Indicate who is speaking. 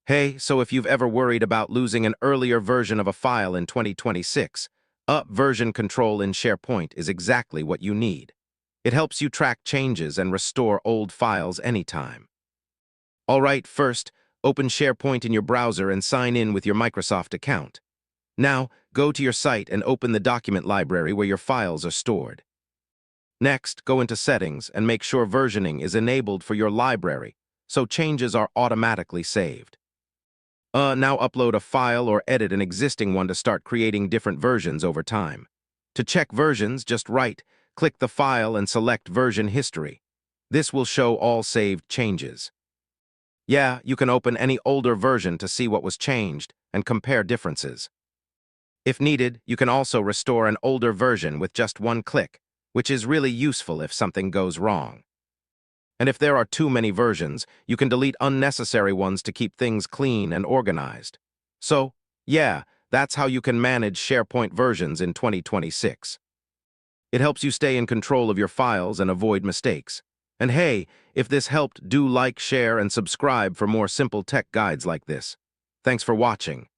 Speaker 1: Hey, so if you've ever worried about losing an earlier version of a file in 2026, version control in SharePoint is exactly what you need. It helps you track changes and restore old files anytime. All right, first, open SharePoint in your browser and sign in with your Microsoft account. Now, go to your site and open the document library where your files are stored. Next, go into Settings and make sure versioning is enabled for your library, so changes are automatically saved. Now upload a file or edit an existing one to start creating different versions over time. To check versions, just click the file and select Version History. This will show all saved changes. Yeah, you can open any older version to see what was changed and compare differences. If needed, you can also restore an older version with just one click, which is really useful if something goes wrong. And if there are too many versions, you can delete unnecessary ones to keep things clean and organized. So, yeah, that's how you can manage SharePoint versions in 2026. It helps you stay in control of your files and avoid mistakes. And hey, if this helped, do like, share, and subscribe for more simple tech guides like this. Thanks for watching.